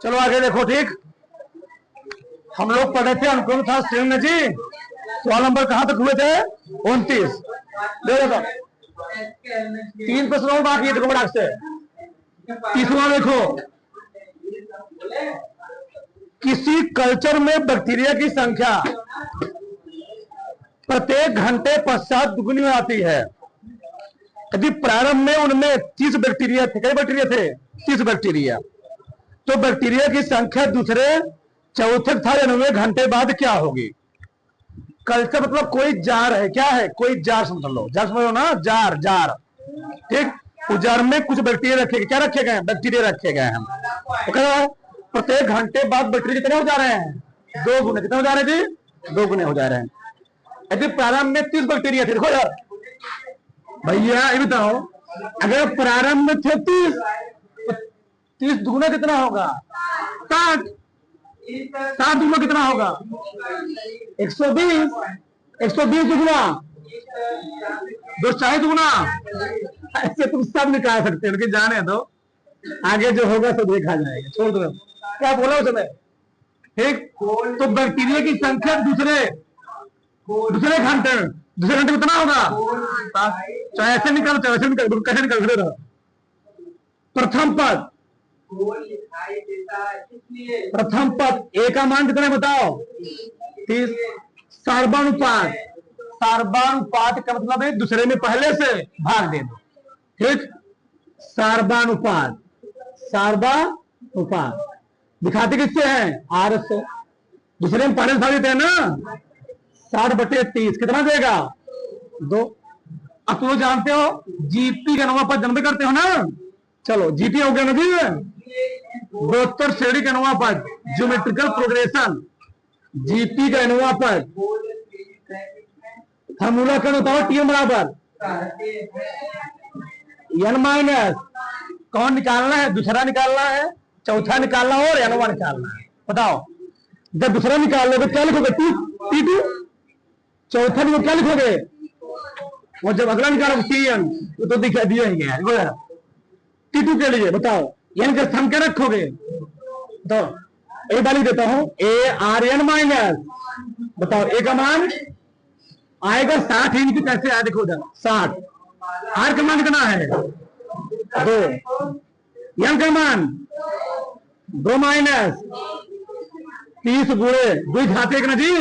चलो आगे देखो। ठीक, हम लोग पढ़े थे अनुक्रम था श्रेणी में जी। सवाल नंबर कहां तक हुए थे? 29। देखो 3 प्रश्न और बाकी है। देखो बड़ा से 30वां देखो। किसी कल्चर में बैक्टीरिया की संख्या प्रत्येक घंटे पश्चात दुगुनी हो जाती है यदि प्रारंभ में उनमें 30 बैक्टीरिया थे। कई बैक्टीरिया थे? 30 बैक्टीरिया। तो बैक्टीरिया की संख्या दूसरे चौथे तथा 90 घंटे बाद क्या होगी? कल्चर मतलब कोई जार है। क्या है? कोई जार समझ लो। जार समझ लो ना, जार जार। ठीक, उस जार में कुछ बैक्टीरिया रखे गए। क्या रखे गए? बैक्टीरिया रखे गए हैं। तो कह रहा है प्रत्येक घंटे बाद बैक्टीरिया कितने हो जा रहे हैं? 2 गुने। कितने हो जा रहे हैं जी? 2 गुने हो जा रहे हैं। यदि प्रारंभ में 30 बैक्टीरिया थे, देखो यार भैया ये बताओ, अगर प्रारंभ में थे 30, 30 दुगुना कितना होगा? 60। 60 दुगुना कितना होगा? 120। 120 दुगुना 240 दुगुना। ऐसे तुम सब निकाल सकते हो, लेकिन जाने दो, आगे जो होगा तो देखा जाएगा। छोड़ दो। क्या बोला उसने? ठीक, तो बैक्टीरिया की संख्या दूसरे घंटे कितना होगा? चाहे ऐसे निकल, चाहे ऐसे निकल, कैसे निकल रहे। प्रथम पद ए का मान कितना है बताओ? 30। सर्वानुपात, सर्वानुपात का मतलब है दूसरे में पहले से भाग दे दो। ठीक, सर्वानुपात, सर्वानुपात दिखाते किससे हैं? आर से। दूसरे में पहले से भाग देते हैं ना। 60/30 कितना देगा? 2। अब तुम जानते हो जीपी का अनुपात जन्म करते हो ना। चलो जीपी हो गया ना जी, गुणोत्तर श्रेणी का अनुपात, ज्योमेट्रिकल प्रोग्रेशन। जीपी का अनुपात फार्मूला क्या बताओ? टीएम बराबर एन माइनस, कौन निकालना है? दूसरा निकालना है, चौथा निकालना है और एनवा निकालना है। बताओ, जब दूसरा निकाल लोगे क्या लिखोगे? T2। चौथा निकाल क्या लिखोगे? और जब अगला निकालोगे TN तो दिखा दिया ही है। T2 के लिए बताओ एन के स्थान क्या रखोगे? तो ए वाली देता हूं, ए आर एन माइनस, बताओ ए का मान आएगा 60। इनकी कैसे आया देखो उधर 60। आर का मान कितना है? 2। एन का मान 2 माइनस 30 गुणे 2 घाते ना जी।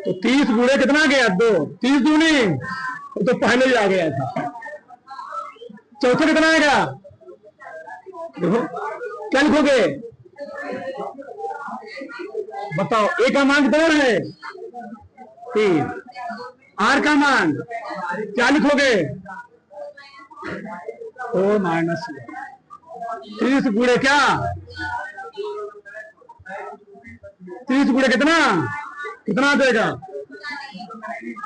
तो 30 गुणे कितना गया? 2। 30 दूनी तो पहले ही आ गया था। चौथा कितना आएगा? देखो क्या लिखोगे? बताओ ए का मान कितना है? 3। आर का मान क्या लिखोगे? 4 माइनस 30 गुणे क्या? 30 गुणे कितना कितना देगा?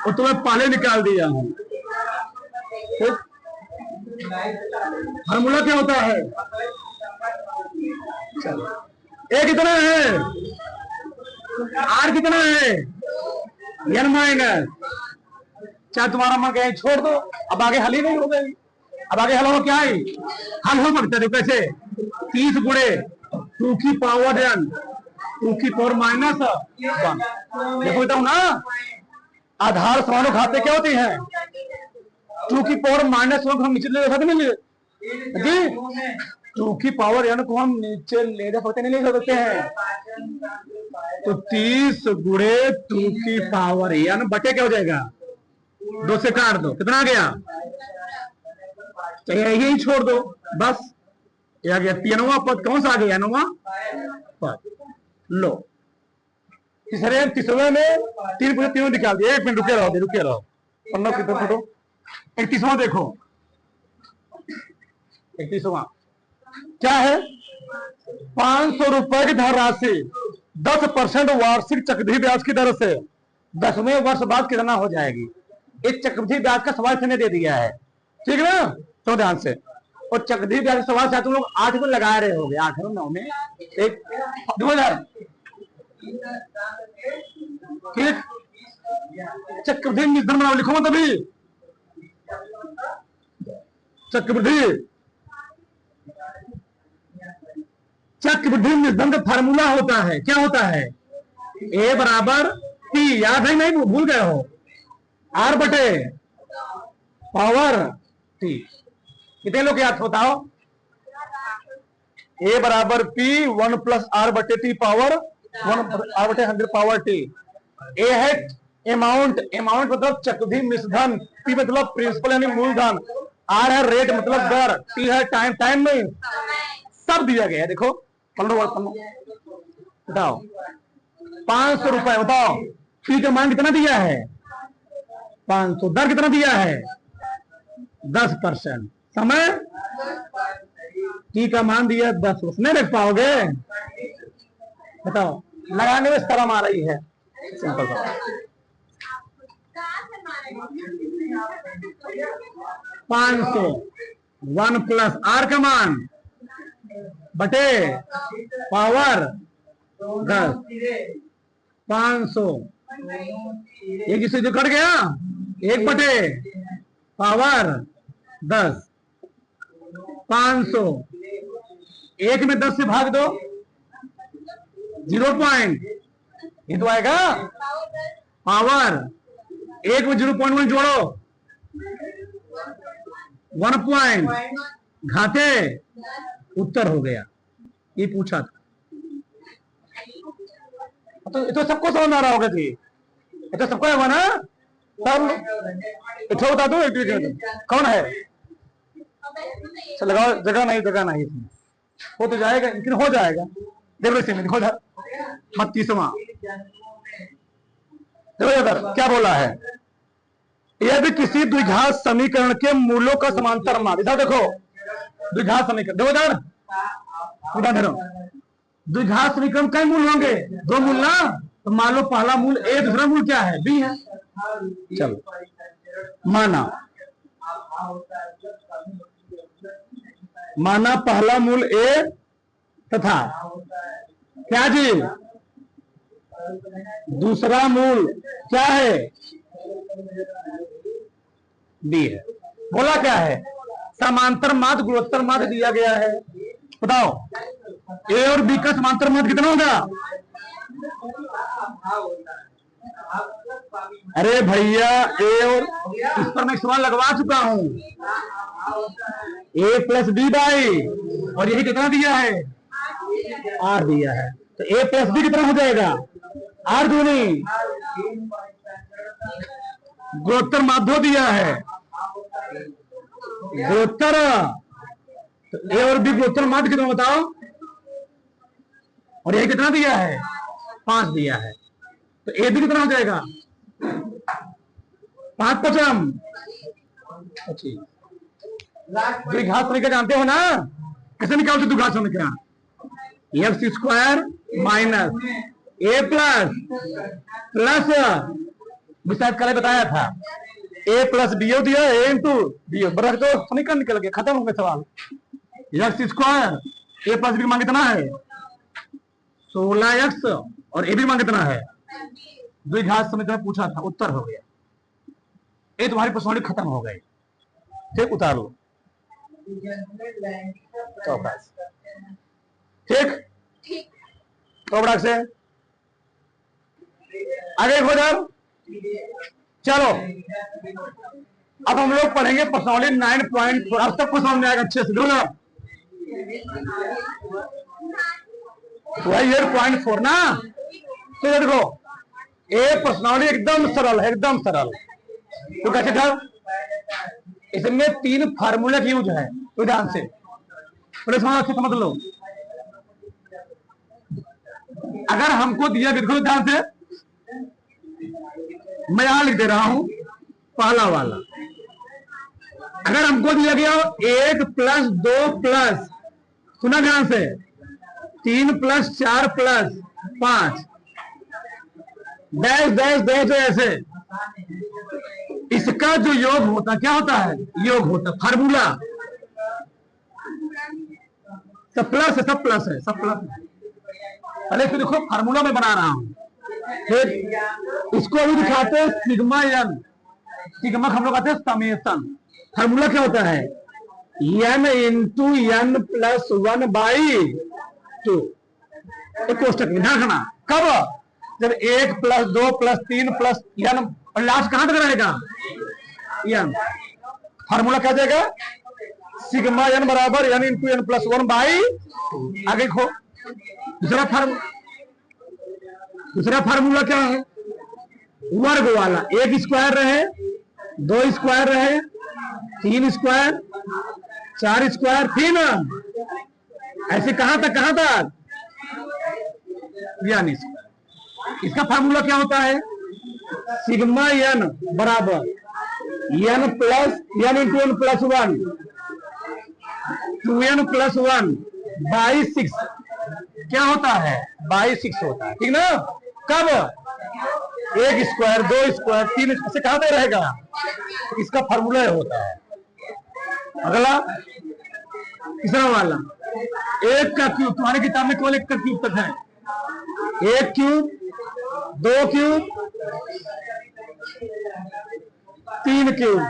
और तुम्हें पहले निकाल दिया हूं। फार्मूला क्या होता है? चलो ए कितना है? आर कितना है? N minus. चाहे तुम्हारा मन कहे छोड़ दो, अब आगे हल ही नहीं हो गई। अब आगे हल हो क्या है? हल हो सकता है कैसे? 30 गुणे 2 की पावर n 2 की पावर माइनस 1। देखो बताऊं ना, आधार समानुपाते क्या होती है? 2 की पावर माइनस 1 हम नीचे ले सकते नहीं जी। 2 की पावर n को हम नीचे ले सकते नहीं ले सकते हैं। तो 30 गुणे 2 की पावर n बटे क्या हो जाएगा? 2 से काट दो, कितना आ गया? चाहिए यही छोड़ दो बस। ये आ गया तीनवा पद। कौन सा आ गया? नवा पद। लो तीसरे में 3 पूरे 3 निकाल दिए। 1 मिनट रुके रहो। 15 की फोटो 31वां देखो। 31वां क्या है? 500 रुपए की धनराशि 10% वार्षिक चक्रवृद्धि ब्याज की दर से 10वें वर्ष बाद कितना हो जाएगी? इस चक्रवृद्धि ब्याज का सवाल इसने दे दिया है। ठीक है ना, तो ध्यान से। और चक्रवृद्धि ब्याज का सवाल तुम लोग 8 में लगा रहे होगे, 8 और 9 में एक 2000। ठीक, चक्रवृद्धि निर्धन बनाओ, लिखो तभी चक्रवृद्धि चक्रवृद्धि मिश्रण का फार्मूला होता है, क्या होता है? ए बराबर टी, याद है नहीं भूल गए हो? आर बटे पावर टी। कितने लोग याद बताओ? ए बराबर पी 1 प्लस आर बटे टी पावर 1 आर बटे 100 पावर टी। ए है अमाउंट, अमाउंट मतलब चक्रवृद्धि मिश्रधन, पी मतलब प्रिंसिपल यानी मूलधन, आर है रेट मतलब दर, टी है टाइम, टाइम में सब दिया गया है। देखो बताओ 500 रुपए, बताओ पी का मान कितना दिया है? 500। दर कितना दिया है? 10%। समय टी का मान दिया 10, नहीं रख पाओगे? बताओ, लगाने में शर्म आ रही है। सिंपल सा 500 1 प्लस आर का मान बटे पावर 10, 500 एक जिससे जो कट गया 1 बटे पावर 10, 500 1 में 10 से भाग दो 0 पॉइंट, ये तो आएगा पावर 1 में 0.1 जोड़ो 1 पॉइंट, घाते उत्तर हो गया। ये पूछा था तो सबको समझ आ रहा होगा जी, तो सबको है ना? सब इतना बता दो, कौन है? लगाओ, जगह नहीं, जगह नहीं, हो तो जाएगा, लेकिन हो जाएगा। देखो हो जाए 36वां देखो क्या बोला है? यदि किसी द्विघात समीकरण के मूलों का समांतर मान, इधर देखो द्विघात समीकरण, देखो इधर द्विघात समीकरण कई मूल होंगे? 2 मूल ना, तो मान लो पहला मूल ए, दूसरा मूल क्या है? बी है। चलो माना पहला मूल ए तथा क्या जी दूसरा मूल क्या है? बी है। बोला क्या है? समांतर माध्य गुणोत्तर माध्य दिया गया है। बताओ ए और बी का समांतर माध्य कितना होगा? अरे भैया ए और, इस पर मैं सवाल लगवा चुका हूं, ए प्लस बी बाई, और यही कितना दिया है? आर दिया है, तो ए प्लस बी कितना हो जाएगा? आर दूनी, गुणोत्तर माध्य दिया है, गुणोत्तर, तो ए और बी गुणोत्तर माध्य कितना बताओ? और यही कितना दिया है? 5 दिया है, तो ए बी कितना हो जाएगा? 5 पचम। द्विघात समीकरण जानते हो ना? कैसे निकालते द्विघात समीकरण? एक्स स्क्वायर माइनस ए प्लस शायद कल बताया था, ए प्लस बी दिया, ए इंटू बी रख दो, समीकरण निकल गया, खत्म हो गया सवाल। एक्स स्क्वायर ए प्लस बी मांग कितना है? 16x, और ए बी मांग कितना है? द्विघात समीकरण पूछा था, उत्तर हो गया। ये तुम्हारी प्रश्नावली खत्म हो गई। ठीक, उतार लो चौकास। ठीक, चौबड़ाक से आगे हो जाओ। चलो अब हम लोग पढ़ेंगे प्रश्नावली 9.4। अब तक समझ में आएगा अच्छे से, ना? वही 8.4 ना? तो देखो ये प्रश्नावली एकदम सरल है, एकदम सरल। तो कैसे था? इसमें 3 फार्मूला की यूज है, तो ध्यान से अच्छे समझ लो। अगर हमको दिया, देखो ध्यान से, मैं यहां लिख दे रहा हूं पहला वाला। अगर हमको दिया गया 1 प्लस 2 प्लस, सुना ध्यान से, 3 plus 4 plus 5 dash dash dash ऐसे, इसका जो योग होता क्या होता है? योग होता फार्मूला। सब प्लस है, सब प्लस है, सब प्लस। पहले तो देखो फार्मूला में बना रहा हूं, फिर इसको अभी दिखाते हैं सिग्मा एन। सिग्मा हम लोग आते हैं समेशन। फार्मूला क्या होता है? N into n plus 1 by 2 कोष्टक में ध्यान रखना। कब? जब 1 प्लस 2 प्लस 3 प्लस n और लास्ट कहां तक रहेगा n। फार्मूला क्या जाएगा? सिग्मा n बराबर n into n plus 1 by, आगे खो दूसरा फार्मूला क्या है? वर्ग वाला, 1 स्क्वायर रहे, 2 स्क्वायर रहे, 3 स्क्वायर, 4 स्क्वायर, थी ना? ऐसे कहां तक यानी इसका फार्मूला क्या होता है? सिग्मा n बराबर n plus n into n plus 1 2n plus 1 by 6 क्या होता है? बाई 6 होता है, ठीक ना? कब? 1 स्क्वायर, 2 स्क्वायर, 3 से कहां तक रहेगा? इसका फार्मूला होता है। अगला तीसरा वाला 1 का क्यूब, तुम्हारी किताब में केवल 1 का क्यूब तक है। 1 cube, 2 cube, 3 cube,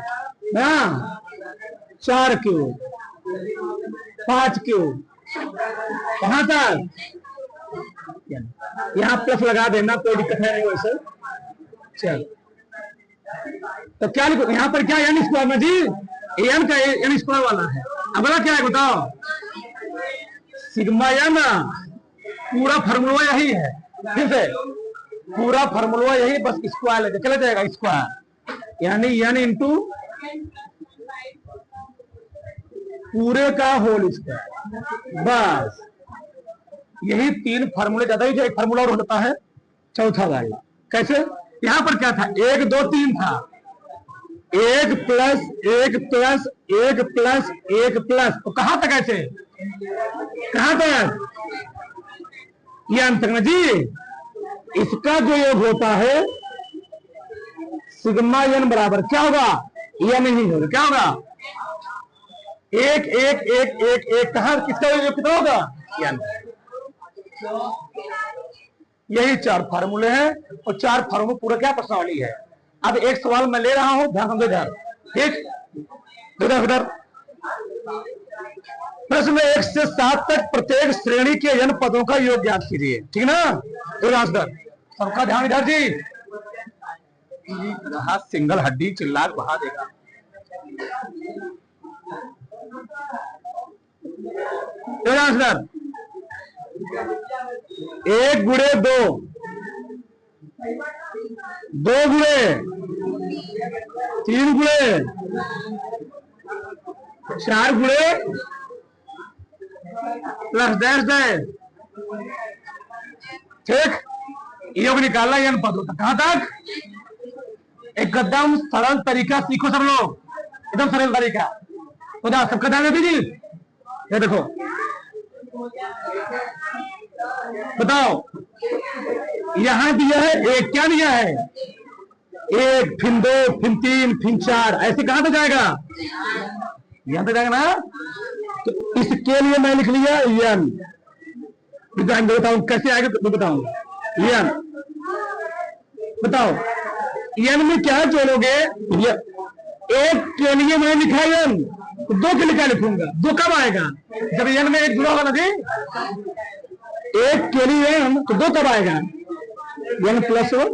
4 cube, 5 cube, कहां तक? यहां प्लस लगा देना, कोई दिक्कत है नहीं वैसे। चल तो क्या लिखो यहां पर? क्या n स्क्वायर में जी? n का n स्क्वायर वाला है। अगला क्या है बताओ? सिग्मा n, पूरा फार्मूला यही है। फिर से पूरा फार्मूला यही, बस स्क्वायर लेके चला जाएगा स्क्वायर, यानी n इंटू पूरे का होल स्क्वायर। बस यही 3 फार्मूले ज्यादा ही, जो एक फार्मूला और होता है चौथा वाला। कैसे? यहां पर क्या था? 1 2 3 था, 1 प्लस 1 प्लस 1 प्लस 1 प्लस, तो कहां तक? ऐसे कहां तक? ये अंत तक ना जी। इसका जो योग होता है सिग्मा n बराबर क्या होगा? n नहीं होगा, क्या होगा? 1 1 1 1 1, कहां किसका योग कितना होगा? n। यही 4 फार्मूले हैं, और 4 फार्मूले पूरा क्या प्रश्नावली है। अब एक सवाल मैं ले रहा हूं, ध्यान समझो इधर, ठीक? इधर प्रश्न 1 से 7 तक प्रत्येक श्रेणी के n पदों का योग ज्ञात कीजिए, ठीक ना? आंसर सबका ध्यान इधर जी। हाथ सिंगल हड्डी चिल्ला बहा देगा। आंसर 1 गुणे 2, 2 गुणे 3 गुणे 4 गुणे प्लस डैश डैश, ठीक? योग निकालना n पदों तक। कहां तक? एकदम सरल तरीका सीखो सब लोग, एकदम सरल तरीका। तो सबका ध्यान दीजिए। ये देखो, बताओ यहां दिया है 1, क्या दिया है? 1, फिर 2, फिर 3, फिर 4, ऐसे कहां तक जाएगा? यहां तक जाएगा ना? तो इसके लिए मैं लिख लिया n। बताऊं कैसे आएगा तो बताऊंगा। n बताओ, n में क्या जोड़ोगे? 1 के लिए मैं लिखा n, तो 2 के लिए क्या लिखूंगा? 2 कब आएगा? जब n में 1 जुड़ा होगा ना जी। 1 के लिए n, तो 2 कब आएगा? n plus 1।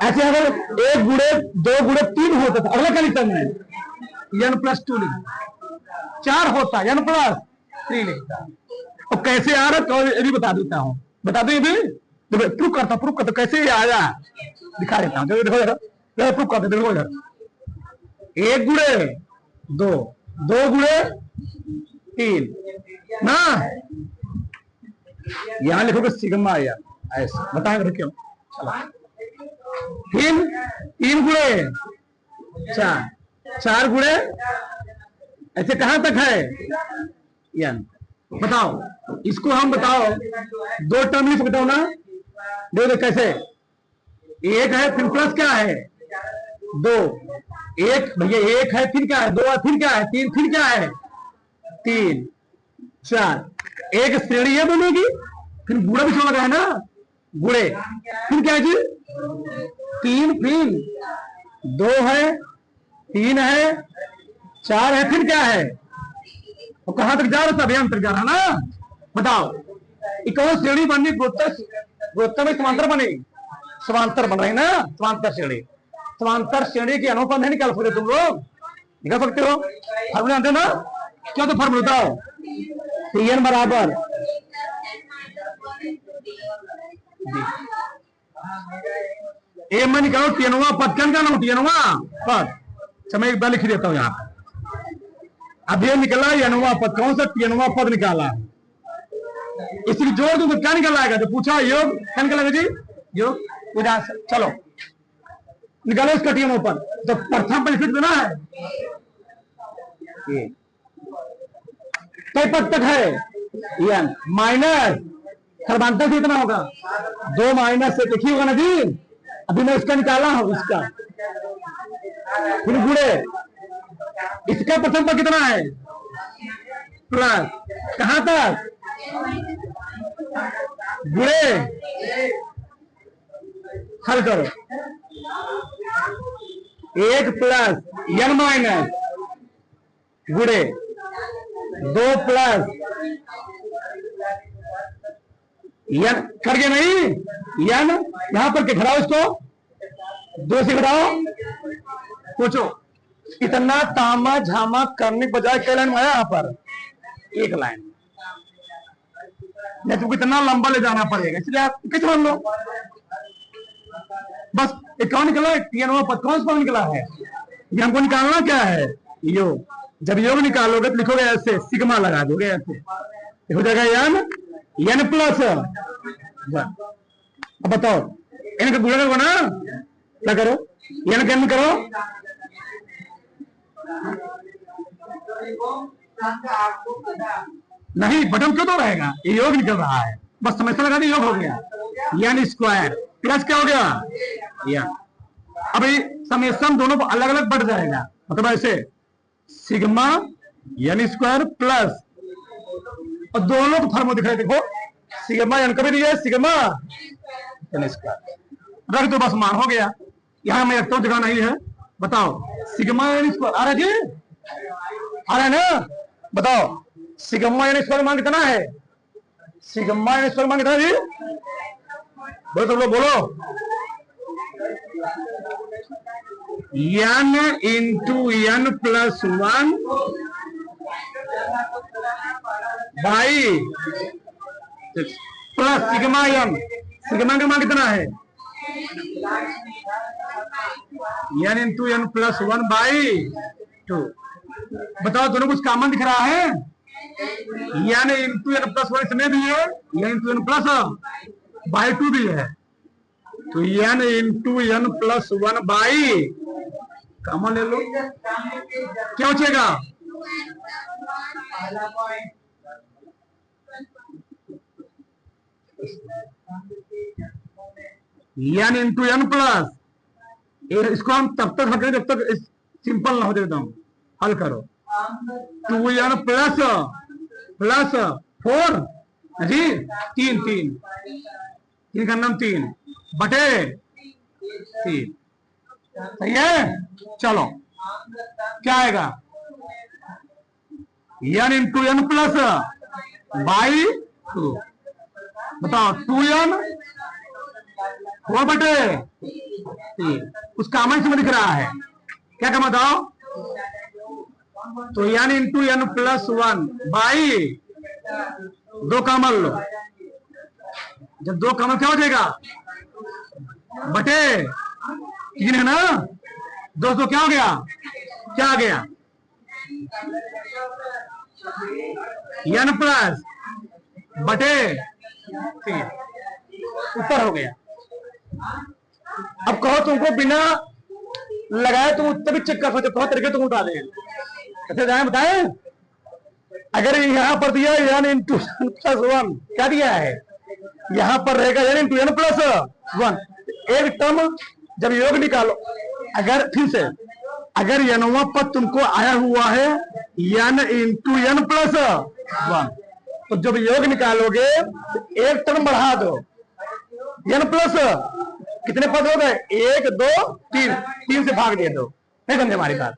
ऐसे अगर 1 गुणे 2 गुणे 3 होता था, अगला क्या लिखता मैं? n प्लस 2 लिखता। 4 होता n प्लस 3 लिखता। और कैसे आ रहा तो ये भी बता देता हूं, बता दो ये भी, प्रूफ करता कैसे आया दिखा देता हूं। देखो जरा प्रूफ करते, देखो इधर 1 गुणे 2, 2 गुणे 3 ना, यहां लिखोगे सिग्मा आया, ऐसे बताएंगे क्यों। फिर 3 गुणे 4, 4 गुणे, ऐसे कहां तक है? n। बताओ इसको हम बताओ 2 टर्म लिख सकता हूं ना? देखो कैसे, 1 है, फिर प्लस क्या है? 2, 1 भैया 1 है, फिर क्या है? 2 है, फिर क्या है? 3, फिर क्या है? 3 4, एक श्रेणी ये बनेगी, फिर गुणा भी छोड़ लगा है ना, गुणे, फिर क्या है जी? 3, फिर 2 है, 3 है, 4 है, फिर क्या है? तो कहां तक जा रहा था? अभियान तक जा रहा ना। बताओ एक और श्रेणी बननी, गुरुत्व में समांतर बनी, समांतर बन रही ना, समांतर श्रेणी। समांतर श्रेणी के अनुपात नहीं निकाल सकते तुम लोग? निकाल सकते हो? फॉर्मूला जानते ना? क्या तो फॉर्मूला बताओ। Tn बराबर ए में निकालो टीएनवा पद, क्या निकालो टीएनवा पद। समय एक बार लिख देता हूं यहाँ। अब ये निकला एनवा पद, कौन सा टीएनवा पद निकाला? इसकी जोड़ दूं तो क्या निकल आएगा? जो पूछा योग, क्या निकलेगा जी? योग। चलो निकालो इसका टीएनवा पद। तो प्रथम पर लिख देना है ये कई पद तक है एन माइनस सर्वांतर से इतना होगा 2 माइनस से देखिए होगा ना जी। अभी मैं इसका निकाला हूं, इसका फिर गुड़े इसका प्रथम पर कितना है? प्लस कहां तक? गुड़े हल करो 1 प्लस एन माइनस गुड़े 2 प्लस एन कर गया नहीं? एन यहां पर के घटाओ, इसको 2 से घटाओ। पूछो इतना तामा झामा करने के बजाय कई लाइन में आया यहाँ पर? एक लाइन। नहीं तुमको इतना लंबा ले जाना पड़ेगा, इसलिए आप कैसे मान लो? बस एक कौन निकला? टीएनवा पद कौन सा निकला है? ये हमको निकालना क्या है? योग। जब योग निकालोगे तो लिखोगे ऐसे, सिग्मा लगा दोगे ऐसे, हो जाएगा एन प्लस। अब बताओ एन का गुणा करो ना, क्या करो? एन कैन करो, नहीं बटन क्यों तो रहेगा? ये योग निकल रहा है, बस समस्या लगा दी, योग हो गया। एन स्क्वायर प्लस क्या हो गया? एन। अभी समेशन दोनों को अलग अलग बढ़ जाएगा, मतलब ऐसे सिग्मा एन स्क्वायर प्लस, और दोनों को फॉर्मूला दिखाई देखो, सिग्मा एन कभी दिया है, सिग्मा एन स्क्वायर रख दो, बस मान हो गया। यहां मैं रखता हूं, जगह नहीं है। बताओ सिग्मा एन स्क्वायर आ रहा है जी? आ रहा है ना? बताओ सिग्मा एन स्क्वायर मान कितना है? सिग्मा एन स्क्वायर मान कितना जी? बोलो तो बोलो। N into n plus 1 by plus sigma n. Sigma का मान कितना है? N into n plus 1 by 2। बताओ दोनों कुछ कॉमन दिख रहा है? एन इंटू एन प्लस 1 इसमें भी है, n into n plus by 2 भी है, तो n into n plus 1 by common ले लो, क्या बचेगा? एन इंटू एन प्लस, इसको हम तब तक हल जब तक सिंपल ना हो जाए, एकदम हल करो। 2n प्लस 4 जी 3 का नाम 3 बटे 3, सही है? चलो क्या आएगा? N into n plus by 2। बताओ 2n 4 बटे 3, उस कॉमन से दिख रहा है, क्या क्या बताओ? तो n into n plus 1 by 2 common लो, जब 2 कॉमन क्या हो जाएगा? बटे 3 है ना? 2 क्या हो गया? क्या आ गया? एन प्लस बटे 3 उत्तर हो गया। अब कहो तुमको बिना लगाए तुम उत्तर भी चेक कर सकते, कहो तरीके तुम बता दें, कैसे जाए बताए? अगर यहां पर दिया एन इंटू एन प्लस 1, क्या दिया है? यहां पर रहेगा एन इंटू एन प्लस 1, एक टर्म जब योग निकालो, अगर फिर से अगर एनवा पद तुमको आया हुआ है एन इंटू एन प्लस 1, तो जब योग निकालोगे तो एक टर्म बढ़ा दो, एन प्लस कितने पद हो गए? 1 2 3, 3 से भाग दे दो, नहीं समझे हमारी बात।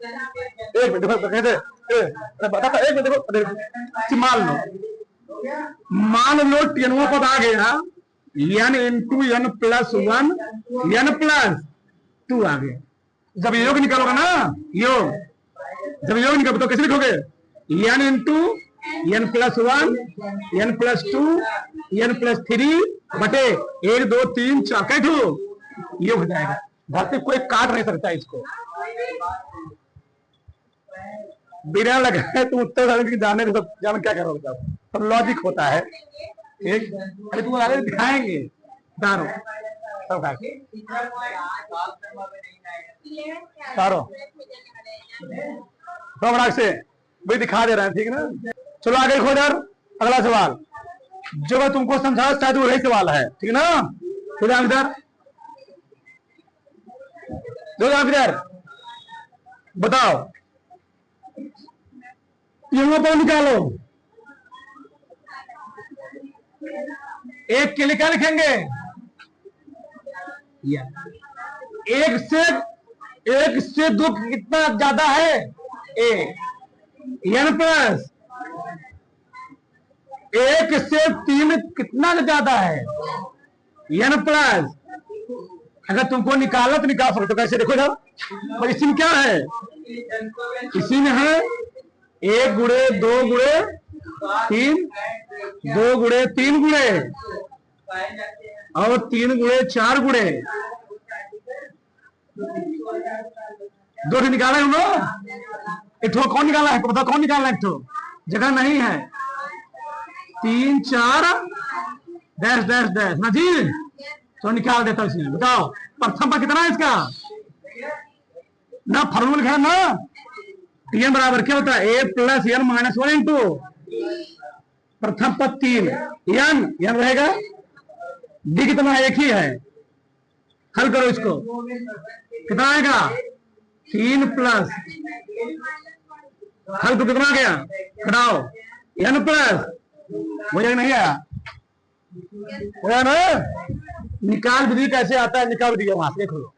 एक मिनट देखो कैसे बताता, एक मिनट देखो, मान लो टेनवा पद आ गया n into n plus 1 n plus 2 आ गया। जब योग निकालोगे ना, योग, जब योग निकालो तो कैसे लिखोगे? n into n plus 1 n plus 2 n plus 3 बटे 1 2 3 4 कैसे ये हो जाएगा। भर्ती कोई काट नहीं सकता इसको। बिना लगा है तुम उत्तर जाने तो जान क्या करोगे? सब लॉजिक होता है। एक अरे तुम आगे दिखाएंगे तारो सब तारो सब से वही दिखा दे रहे हैं, ठीक है ना। चलो आगे देखो इधर, अगला सवाल जो मैं तुमको समझा शायद वही सवाल है, ठीक है ना। फिर इधर दो इधर बताओ, तीनों पर निकालो। एक के लिए क्या लिखेंगे? एक से दो कितना ज्यादा है? n प्लस एक से 3 कितना ज्यादा है? n plus. अगर तुमको निकालना तो निकाल सकते हो, कैसे देखो जब, और इसी में क्या है? इसी में है 1 गुणे 2 गुणे 3, 2 गुणे 3 गुणे और 3 गुणे 4 गुणे। दो निकाला है ना, एक ठो कौन निकाला है? बताओ कौन निकालना है? एक ठो जगह नहीं है। 3 4 डैश डैश डैश ना जी, तो निकाल देता हूं इसमें। बताओ प्रथम पर कितना है इसका ना, फॉर्मूला लिखा है ना, टीएन बराबर क्या होता है? ए प्लस एन माइनस 1 इंटू प्रथम पद 3 एन रहेगा, डी कितना है? एक ही है। हल करो इसको, कितना आएगा? 3 प्लस, हल तो कितना आ गया? घटाओ एन प्लस, हो जाएगा नहीं आया? हो जाएगा ना। निकाल विधि कैसे आता है? निकाल विधि वहां से देख लो,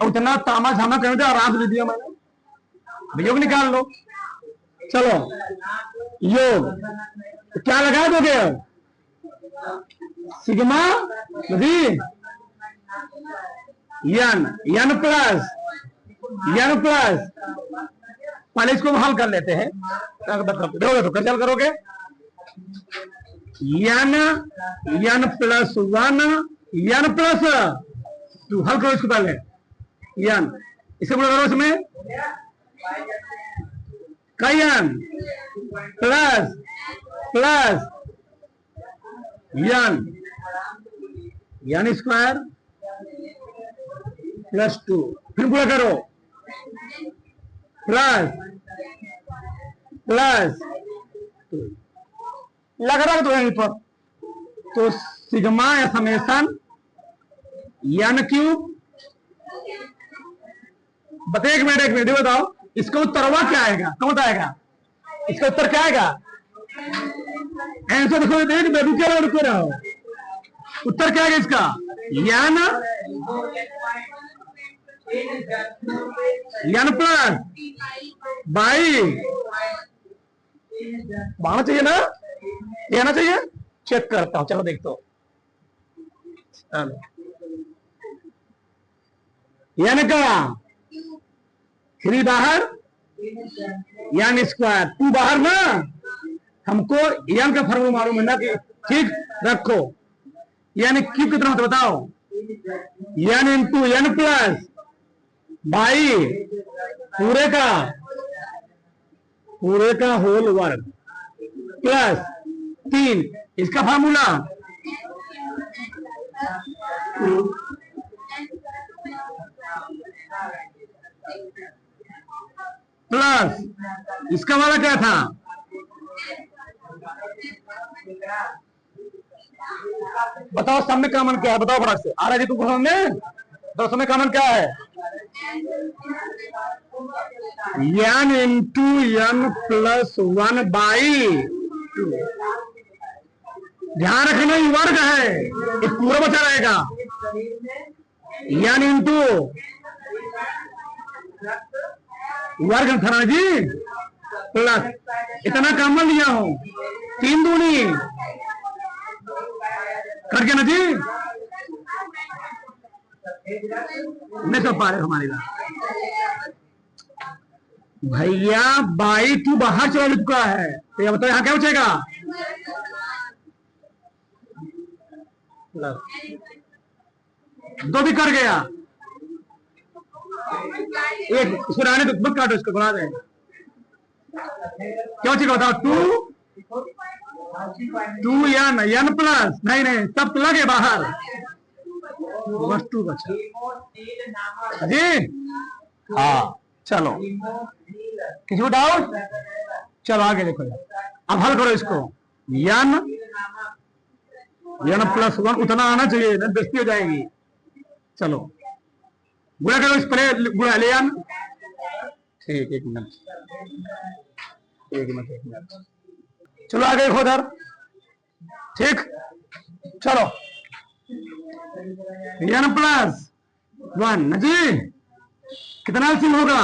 उतना तामा झामा करने आराम से दिया मैंने। योग निकाल लो। चलो योग तो क्या लगा दोगे? सिग्मा विधि n प्लस पहले इसको हल कर लेते हैं। देखोगे तो कैसे हल करोगे? n प्लस 1 n प्लस 2 हल करो इसको पहले। n इसे बोला करो इसमें कई n plus plus n square plus 2, फिर पूरा करो प्लस प्लस लग रहा है तो यहीं पर, तो सिग्मा या समेशन n क्यूब। बताइए एक मिनट बताओ इसका उत्तरवा क्या आएगा? कौन बताएगा इसका उत्तर क्या आएगा? आंसर देखो, देख बेबी क्या रुक रहा हो, उत्तर क्या आएगा इसका? n प्लस बाई आना चाहिए ना, ये आना चाहिए। चेक करता हूं, चलो देख तो n का 3 बाहर n स्क्वायर 2 बाहर ना, हमको n का फॉर्मूला मालूम है ना कि ठीक रखो। n क्यूब कितना होता है बताओ? n into n plus by पूरे का होल वर्ग प्लस 3, इसका फार्मूला प्लस इसका वाला क्या था? बताओ सब में कॉमन क्या है? बताओ फटाक से, आ रहा है तुमको समझ में? बताओ सब में कॉमन क्या है? n into n plus 1 by 2। ध्यान रखना ये वर्ग है, ये पूरा बचा रहेगा। n इंटू वर्ग था ना जी, प्लस इतना कॉमन लिया हूं, 3 दूनी कर गया ना जी, नहीं सब पा रहे हमारी बात भैया। बाई 2 बाहर चला चुका है, तो ये बताओ यहां क्या बचेगा? दो भी कर गया, एक सुराने तो मत काटो, इसको बना दें। क्या बचेगा बताओ? 2 एन प्लस, नहीं नहीं सब तो लगे बाहर, वस्तु बचा जी। हाँ चलो, किसी को डाउट? चलो आगे देखो, अब हल करो इसको। एन प्लस 1 उतना आना चाहिए, ना बेइज्जती हो जाएगी। चलो गुणा करो, इस पर गुणा ले एन। ठीक, एक मिनट। चलो आगे देखो उधर, ठीक। चलो एन प्लस 1 जी, कितना एलसीएम होगा?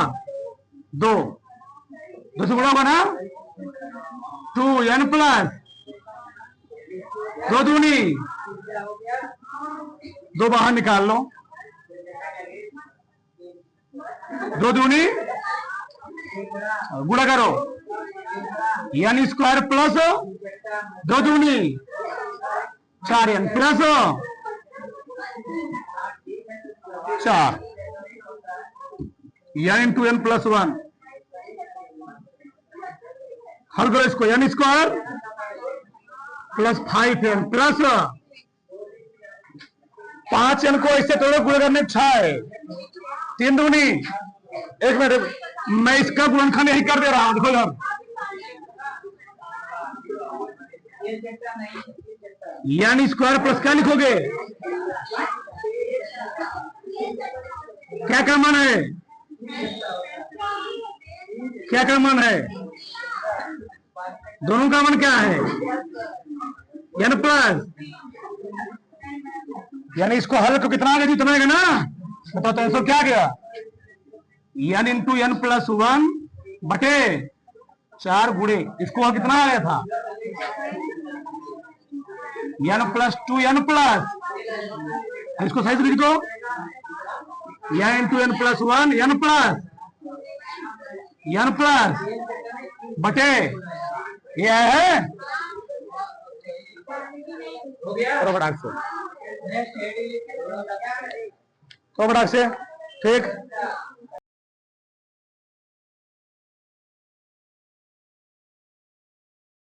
2 से गुणा होगा ना, 2 एन प्लस 2 दूनी, 2 बाहर निकाल लो, 2 दूनी गुणा करो, एन स्क्वायर प्लस 2 दूनी 4 n plus 4 n into n plus 1। हल करो इसको, n square plus 5 n plus 5 n को इससे तोड़ो, गुणा करने 6, 3 दूनी। एक मिनट, मैं इसका गुणनखंड यही कर दे रहा हूं, देखो यार, एन स्क्वायर प्लस क्या लिखोगे? क्या कॉमन है? क्या कॉमन है? दोनों कॉमन क्या है? एन प्लस, यानी इसको हल को कितना आगे जितना आएगा ना, बताओ तो आंसर क्या गया? एन इंटू एन प्लस 1 बटे 4 गुणे, इसको कितना आया था? एन प्लस 2 एन प्लस, इसको सही से लिख दो, n into n plus 1 n plus बटे ये है प्रोडक्ट से, ठीक।